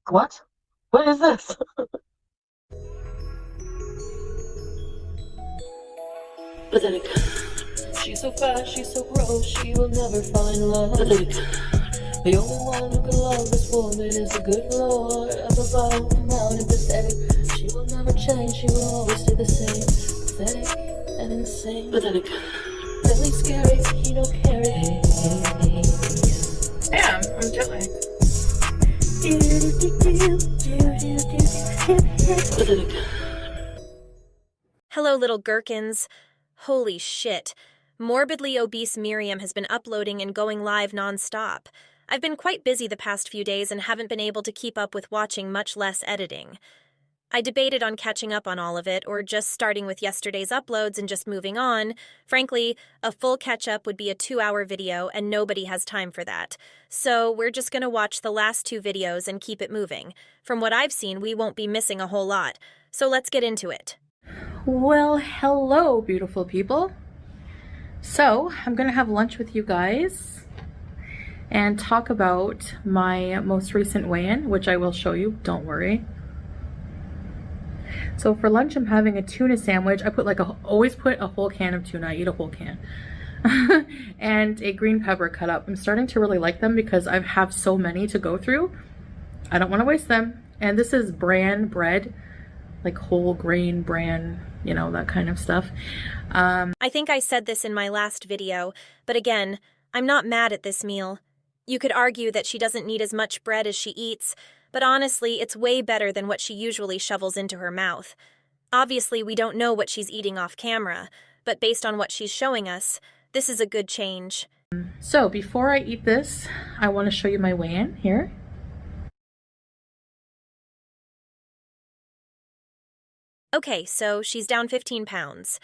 What? What is this? Pathetic. She's so fat, she's so gross, she will never find love. Pathetic. The only one who can love this woman is the good Lord up above, mountain pathetic. She will never change, she will always stay the same. Pathetic and insane. Pathetic. Really scary, he don't carry. Damn, I'm jet lagged. Pathetic. Hello, little gherkins. Holy shit. Morbidly obese Miriam has been uploading and going live nonstop. I've been quite busy the past few days and haven't been able to keep up with watching, much less editing. I debated on catching up on all of it or just starting with yesterday's uploads and just moving on. Frankly, a full catch-up would be a 2-hour video and nobody has time for that. So we're just gonna watch the last 2 videos and keep it moving. From what I've seen, we won't be missing a whole lot. So let's get into it. Well, hello, beautiful people. So I'm gonna have lunch with you guys and talk about my most recent weigh-in, which I will show you, don't worry. So for lunch, I'm having a tuna sandwich. I always put a whole can of tuna. I eat a whole can. And a green pepper cut up. I'm starting to really like them because I have so many to go through. I don't want to waste them. And this is bran bread, like whole grain bran, you know, that kind of stuff. I think I said this in my last video, but again, I'm not mad at this meal. You could argue that she doesn't need as much bread as she eats, but honestly, it's way better than what she usually shovels into her mouth. Obviously, we don't know what she's eating off camera, but based on what she's showing us, this is a good change. So before I eat this, I want to show you my weigh-in here. Okay, so she's down 15 pounds.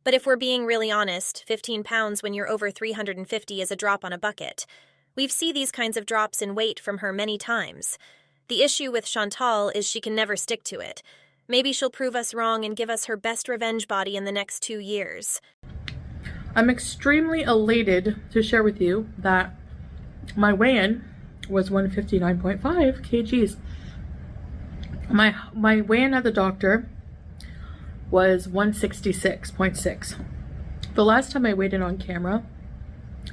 But if we're being really honest, 15 pounds when you're over 350 is a drop on a bucket. We've seen these kinds of drops in weight from her many times. The issue with Chantal is she can never stick to it. Maybe she'll prove us wrong and give us her best revenge body in the next 2 years. I'm extremely elated to share with you that my weigh-in was 159.5 kgs. My weigh-in at the doctor was 166.6. The last time I weighed in on camera,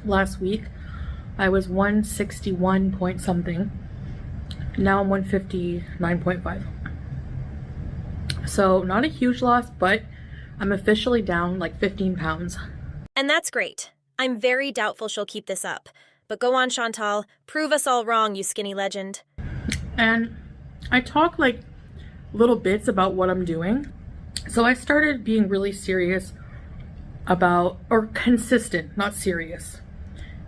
last week, I was 161 point something. Now I'm 159.5. So not a huge loss, but I'm officially down like 15 pounds. And that's great. I'm very doubtful she'll keep this up. But go on, Chantal. Prove us all wrong, you skinny legend. And I talk like little bits about what I'm doing. So I started being really serious about, or consistent, not serious.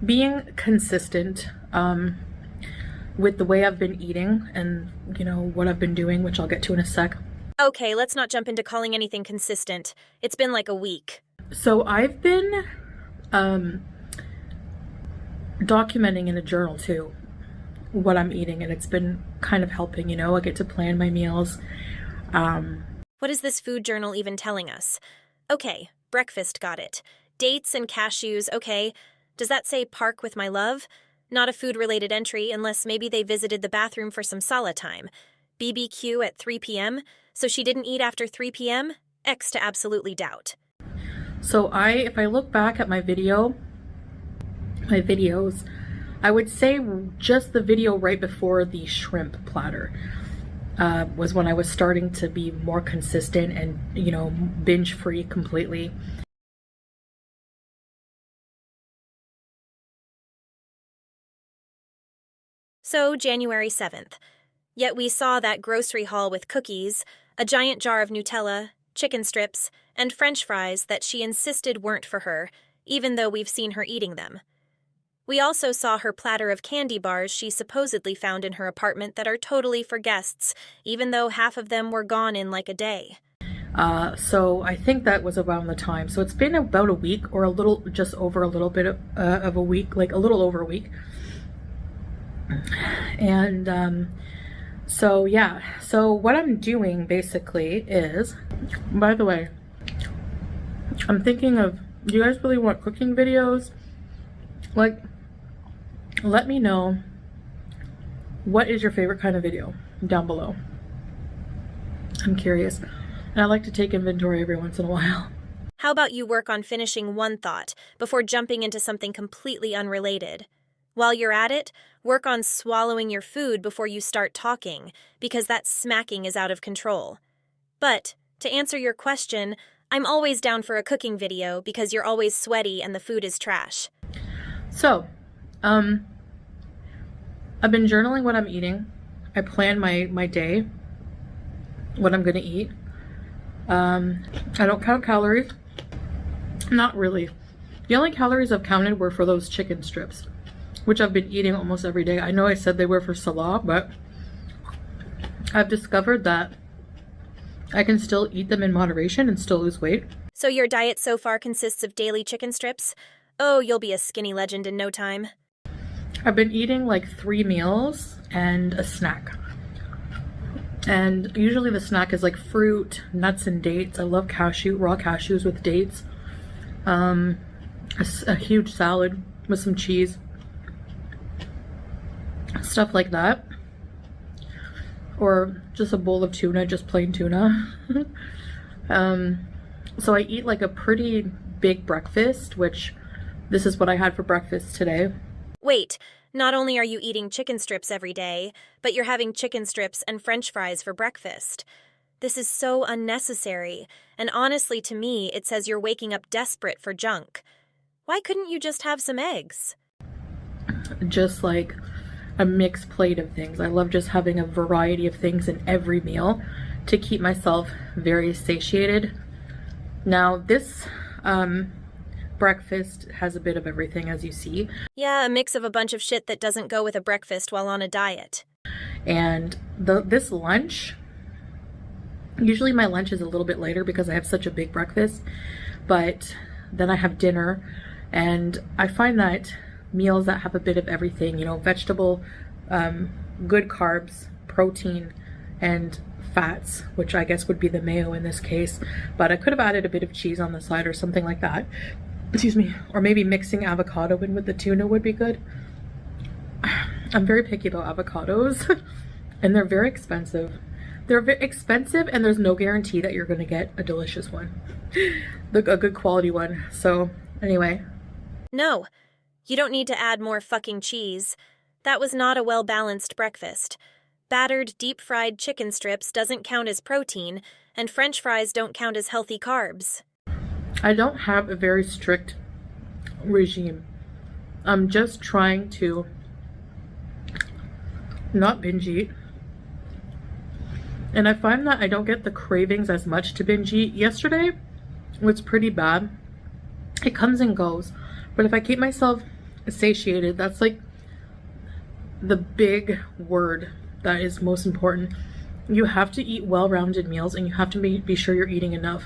Being consistent with the way I've been eating and, you know, what I've been doing, which I'll get to in a sec. Okay, let's not jump into calling anything consistent. It's been like a week. So I've been documenting in a journal too what I'm eating, and it's been kind of helping, you know. I get to plan my meals. What is this food journal even telling us? Okay, breakfast, got it. Dates and cashews, okay. Does that say park with my love? Not a food-related entry unless maybe they visited the bathroom for some sala time. BBQ at 3 p.m., so she didn't eat after 3 p.m.? X to absolutely doubt. So if I look back at my videos, I would say just the video right before the shrimp platter was when I was starting to be more consistent and, you know, binge free completely. So, January 7th. Yet we saw that grocery haul with cookies, a giant jar of Nutella, chicken strips, and French fries that she insisted weren't for her, even though we've seen her eating them. We also saw her platter of candy bars she supposedly found in her apartment that are totally for guests, even though half of them were gone in like a day. So I think that was around the time. So it's been about a week, or just over a little bit of a week, like a little over a week. And so yeah, so what I'm doing basically is, by the way, I'm thinking of, do you guys really want cooking videos? Like, let me know What is your favorite kind of video? Down below. I'm curious. And I like to take inventory every once in a while. How about you work on finishing one thought before jumping into something completely unrelated? While you're at it, work on swallowing your food before you start talking, because that smacking is out of control. But, to answer your question, I'm always down for a cooking video because you're always sweaty and the food is trash. So, I've been journaling what I'm eating. I plan my day, what I'm gonna eat. I don't count calories. Not really. The only calories I've counted were for those chicken strips, which I've been eating almost every day. I know I said they were for salah, but I've discovered that I can still eat them in moderation and still lose weight. So your diet so far consists of daily chicken strips? Oh, you'll be a skinny legend in no time. I've been eating like 3 meals and a snack. And usually the snack is like fruit, nuts, and dates. I love raw cashews with dates. A huge salad with some cheese. Stuff like that. Or just a bowl of tuna, just plain tuna. So I eat like a pretty big breakfast, which this is what I had for breakfast today. Wait, not only are you eating chicken strips every day, but you're having chicken strips and French fries for breakfast. This is so unnecessary, and honestly to me, it says you're waking up desperate for junk. Why couldn't you just have some eggs? Just like a mixed plate of things. I love just having a variety of things in every meal to keep myself very satiated. Now this breakfast has a bit of everything, as you see. Yeah, a mix of a bunch of shit that doesn't go with a breakfast while on a diet. And this lunch, usually my lunch is a little bit later because I have such a big breakfast, but then I have dinner, and I find that meals that have a bit of everything, you know, vegetable, good carbs, protein, and fats, which I guess would be the mayo in this case, but I could have added a bit of cheese on the side or something like that. Excuse me. Or maybe mixing avocado in with the tuna would be good. I'm very picky about avocados and they're very expensive. They're very expensive and there's no guarantee that you're going to get a delicious one. A good quality one. So anyway. No, you don't need to add more fucking cheese. That was not a well-balanced breakfast. Battered, deep-fried chicken strips doesn't count as protein, and French fries don't count as healthy carbs. I don't have a very strict regime. I'm just trying to not binge eat. And I find that I don't get the cravings as much to binge eat. Yesterday was pretty bad. It comes and goes. But if I keep myself satiated, that's like the big word that is most important. You have to eat well-rounded meals and you have to be sure you're eating enough.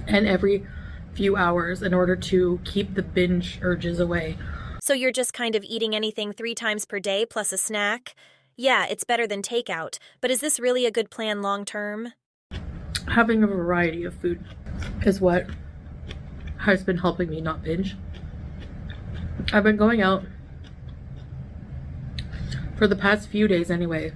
And every few hours in order to keep the binge urges away. So you're just kind of eating anything 3 times per day plus a snack? Yeah, it's better than takeout, but is this really a good plan long term? Having a variety of food is what has been helping me not binge. I've been going out for the past few days anyway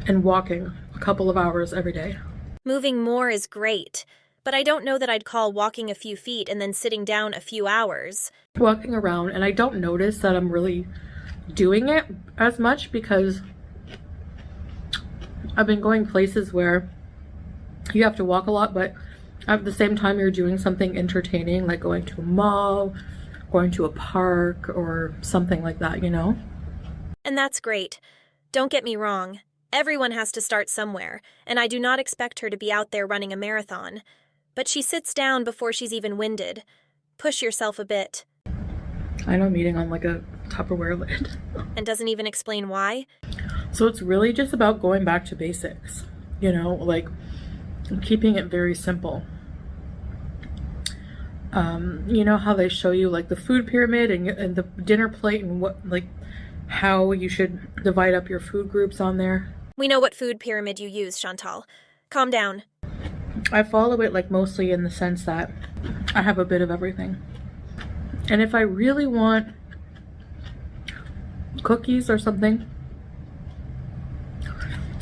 and walking a couple of hours every day. Moving more is great, but I don't know that I'd call walking a few feet and then sitting down a few hours. Walking around, and I don't notice that I'm really doing it as much because I've been going places where you have to walk a lot, but at the same time you're doing something entertaining, like going to a mall, going to a park, or something like that, you know? And that's great. Don't get me wrong. Everyone has to start somewhere, and I do not expect her to be out there running a marathon. But she sits down before she's even winded. Push yourself a bit. I know I'm eating on like a Tupperware lid. And doesn't even explain why? So it's really just about going back to basics, you know, like keeping it very simple. You know how they show you like the food pyramid and the dinner plate and what, like how you should divide up your food groups on there? We know what food pyramid you use, Chantal. Calm down. I follow it like mostly in the sense that I have a bit of everything. And if I really want cookies or something.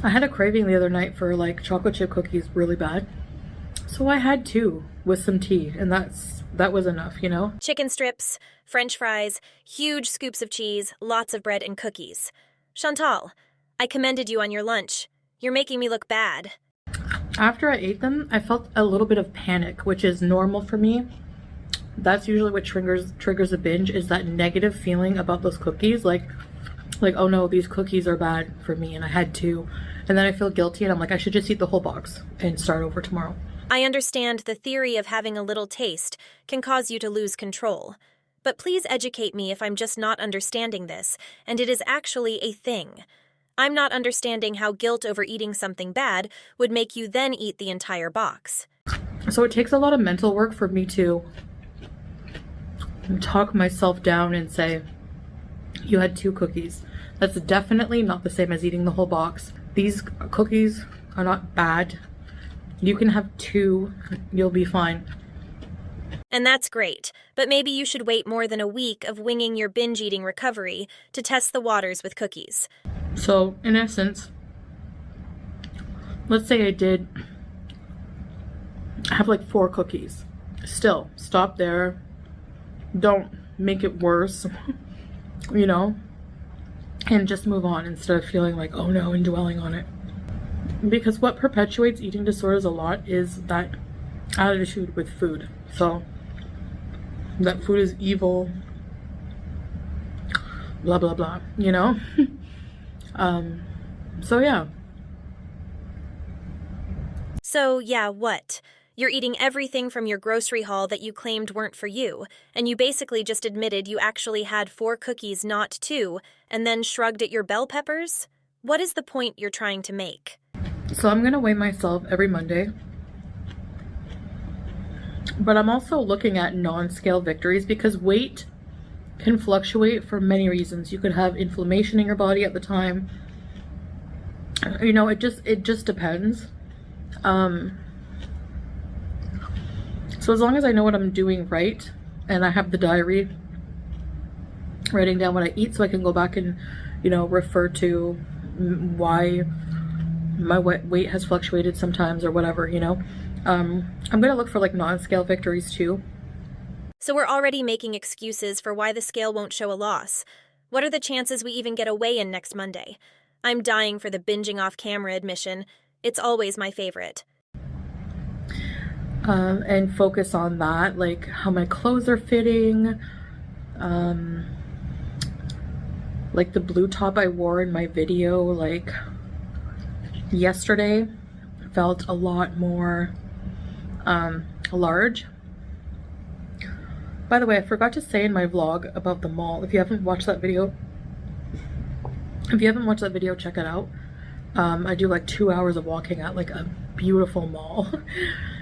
I had a craving the other night for like chocolate chip cookies really bad. So I had 2 with some tea, and that was enough, you know? Chicken strips, French fries, huge scoops of cheese, lots of bread, and cookies. Chantal, I commended you on your lunch. You're making me look bad. After I ate them, I felt a little bit of panic, which is normal for me. That's usually what triggers a binge, is that negative feeling about those cookies, like oh no, these cookies are bad for me and I had 2. And then I feel guilty and I'm like, I should just eat the whole box and start over tomorrow. I understand the theory of having a little taste can cause you to lose control. But please educate me if I'm just not understanding this, and it is actually a thing. I'm not understanding how guilt over eating something bad would make you then eat the entire box. So it takes a lot of mental work for me to talk myself down and say, you had 2 cookies. That's definitely not the same as eating the whole box. These cookies are not bad. You can have 2, you'll be fine. And that's great, but maybe you should wait more than a week of winging your binge eating recovery to test the waters with cookies. So, in essence, let's say I did have like 4 cookies. Still, stop there. Don't make it worse, you know? And just move on instead of feeling like, oh no, and dwelling on it. Because what perpetuates eating disorders a lot is that attitude with food. So, that food is evil, blah, blah, blah, you know? So yeah. So yeah, what? You're eating everything from your grocery haul that you claimed weren't for you, and you basically just admitted you actually had 4 cookies, not 2, and then shrugged at your bell peppers? What is the point you're trying to make? So I'm gonna weigh myself every Monday. But I'm also looking at non-scale victories because weight can fluctuate for many reasons. You could have inflammation in your body at the time. You know, it just depends. So as long as I know what I'm doing right and I have the diary writing down what I eat so I can go back and, you know, refer to why my weight has fluctuated sometimes or whatever, you know. I'm gonna look for like non-scale victories too. So we're already making excuses for why the scale won't show a loss. What are the chances we even get a weigh-in next Monday? I'm dying for the binging off camera admission. It's always my favorite. And focus on that, like how my clothes are fitting, like the blue top I wore in my video, like yesterday, felt a lot more large. By the way, I forgot to say in my vlog about the mall. If you haven't watched that video, check it out. I do like 2 hours of walking at like a beautiful mall.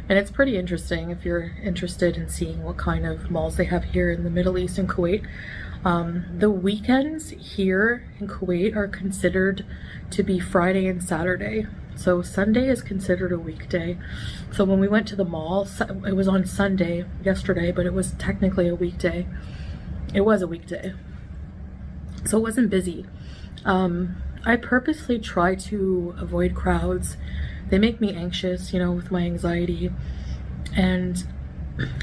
And it's pretty interesting if you're interested in seeing what kind of malls they have here in the Middle East and Kuwait. The weekends here in Kuwait are considered to be Friday and Saturday. So Sunday is considered a weekday. So when we went to the mall, it was on Sunday yesterday, but it was technically a weekday. It was a weekday. So it wasn't busy. I purposely try to avoid crowds. They make me anxious, you know, with my anxiety. And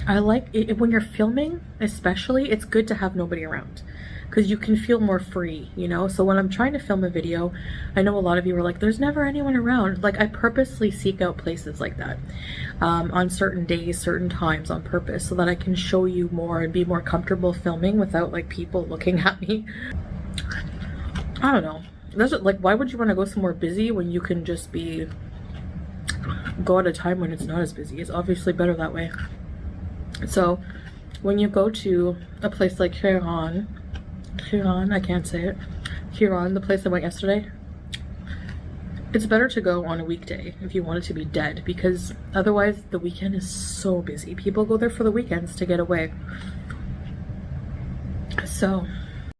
I like it when you're filming, especially, it's good to have nobody around because you can feel more free, you know? So when I'm trying to film a video, I know a lot of you are like, there's never anyone around. Like, I purposely seek out places like that on certain days, certain times on purpose so that I can show you more and be more comfortable filming without like people looking at me. I don't know. That's like, why would you want to go somewhere busy when you can just go at a time when it's not as busy? It's obviously better that way. So when you go to a place like Huron, I can't say it, Huron, the place I went yesterday, it's better to go on a weekday if you want it to be dead, because otherwise the weekend is so busy. People go there for the weekends to get away. So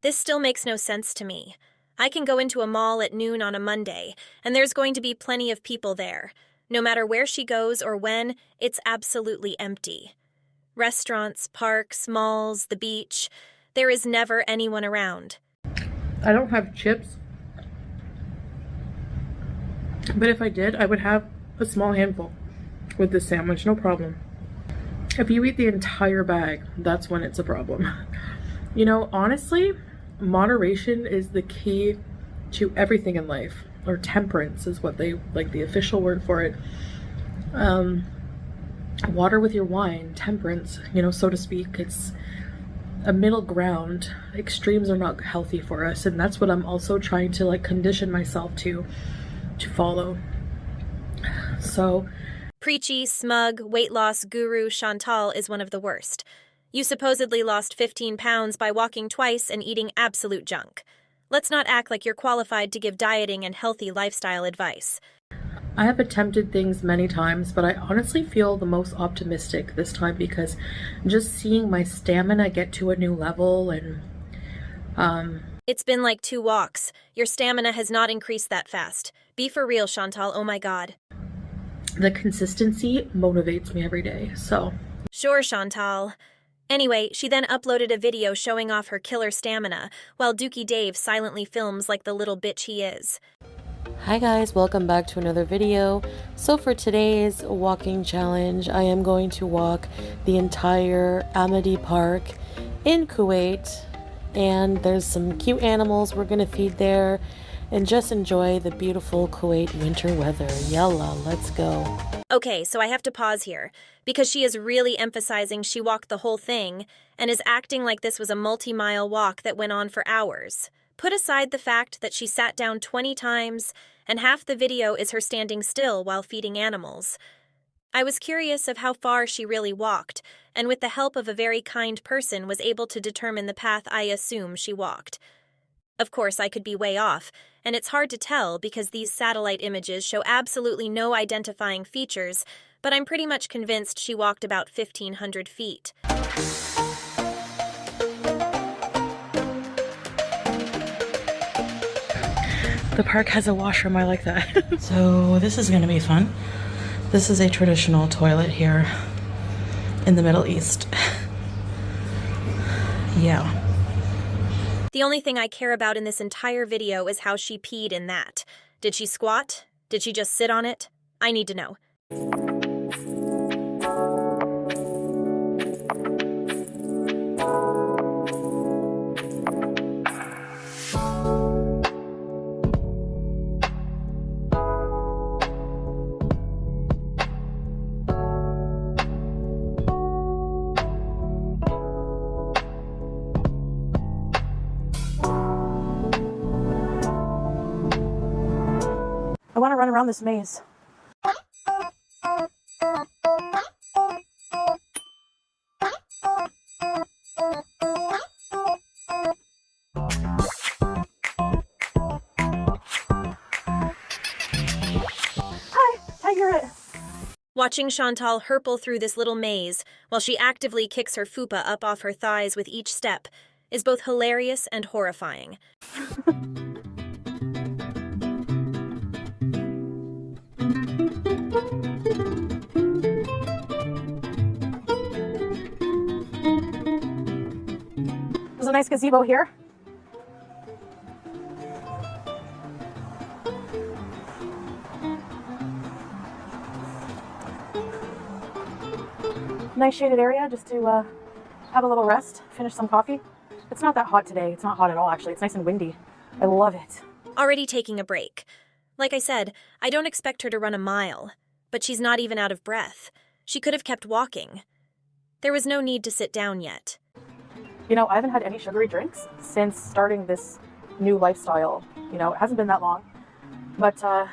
this still makes no sense to me. I can go into a mall at noon on a Monday, and there's going to be plenty of people there. No matter where she goes or when, it's absolutely empty. Restaurants, parks, malls, the beach, there is never anyone around. I don't have chips, but if I did, I would have a small handful with this sandwich, no problem. If you eat the entire bag, that's when it's a problem. You know, honestly, moderation is the key to everything in life, or temperance is what they, like, the official word for it. Water with your wine, temperance, you know, so to speak. It's a middle ground. Extremes are not healthy for us, and that's what I'm also trying to, like, condition myself to follow. So Preachy, smug, weight loss guru Chantal is one of the worst. You supposedly lost 15 pounds by walking twice and eating absolute junk. Let's not act like you're qualified to give dieting and healthy lifestyle advice. I have attempted things many times, but I honestly feel the most optimistic this time because just seeing my stamina get to a new level and It's been like 2 walks. Your stamina has not increased that fast. Be for real, Chantal, oh my god. the consistency motivates me every day, so. Sure, Chantal. Anyway, she then uploaded a video showing off her killer stamina, while Dookie Dave silently films like the little bitch he is. Hi guys, welcome back to another video. So for today's walking challenge, I am going to walk the entire Amadi Park in Kuwait, and there's some cute animals we're gonna feed there and just enjoy the beautiful Kuwait winter weather. Yalla, let's go. Okay, so I have to pause here, because she is really emphasizing she walked the whole thing, and is acting like this was a multi-mile walk that went on for hours. Put aside the fact that she sat down 20 times, and half the video is her standing still while feeding animals. I was curious of how far she really walked, and with the help of a very kind person was able to determine the path I assume she walked. Of course, I could be way off, and it's hard to tell because these satellite images show absolutely no identifying features, but I'm pretty much convinced she walked about 1,500 feet. The park has a washroom, I like that. So this is gonna be fun. This is a traditional toilet here in the Middle East. Yeah. The only thing I care about in this entire video is how she peed in that. Did she squat? Did she just sit on it? I need to know. I want to run around this maze. Hi, tiger. Watching Chantal hurple through this little maze while she actively kicks her fupa up off her thighs with each step is both hilarious and horrifying. There's a nice gazebo here. Nice shaded area just to have a little rest, finish some coffee. It's not that hot today. It's not hot at all, actually. It's nice and windy. I love it. Already taking a break. Like I said, I don't expect her to run a mile, but she's not even out of breath. She could have kept walking. There was no need to sit down yet. You know, I haven't had any sugary drinks since starting this new lifestyle. You know, it hasn't been that long. But I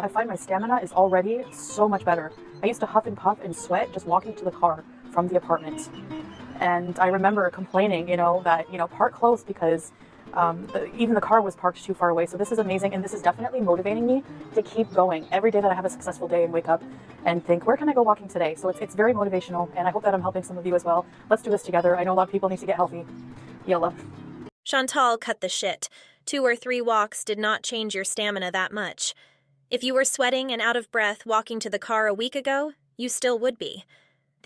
find my stamina is already so much better. I used to huff and puff and sweat just walking to the car from the apartment. And I remember complaining, you know, that, you know, park close because even the car was parked too far away. So this is amazing, and this is definitely motivating me to keep going every day that I have a successful day and wake up and think, where can I go walking today? So it's very motivational, and I hope that I'm helping some of you as well. Let's do this together. I know a lot of people need to get healthy. Yalla. Chantal, cut the shit. 2 or 3 walks did not change your stamina that much. If you were sweating and out of breath walking to the car a week ago, you still would be.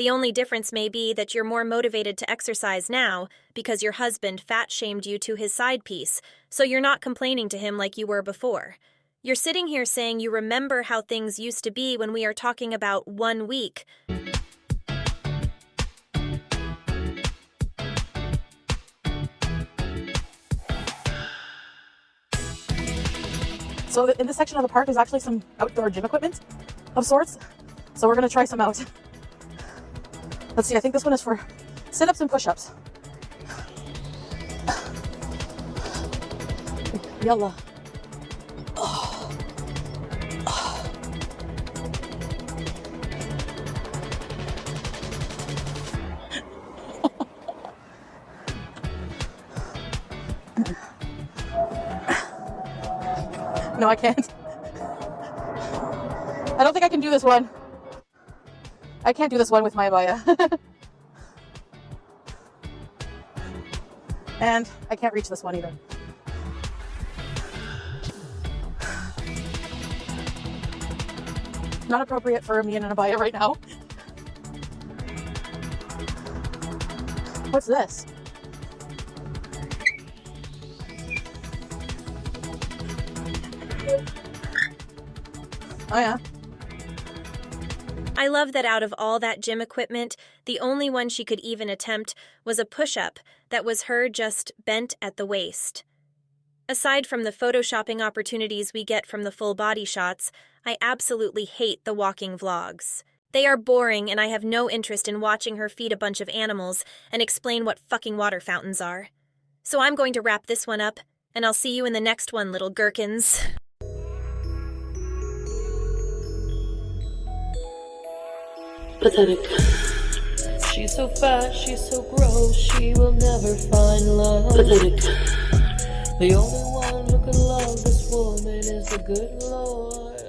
The only difference may be that you're more motivated to exercise now because your husband fat-shamed you to his side piece, so you're not complaining to him like you were before. You're sitting here saying you remember how things used to be when we are talking about 1 week. So in this section of the park, there's actually some outdoor gym equipment of sorts. So we're gonna try some out. Let's see, I think this one is for sit-ups and push-ups. Yalla. No, I can't. I don't think I can do this one. I can't do this one with my abaya. And I can't reach this one either. Not appropriate for me in an abaya right now. What's this? Oh yeah. I love that out of all that gym equipment, the only one she could even attempt was a push-up that was her just bent at the waist. Aside from the photoshopping opportunities we get from the full body shots, I absolutely hate the walking vlogs. They are boring and I have no interest in watching her feed a bunch of animals and explain what fucking water fountains are. So I'm going to wrap this one up, and I'll see you in the next one, little gherkins. Pathetic. She's so fat, she's so gross, she will never find love. Pathetic. The only one who can love this woman is the good Lord.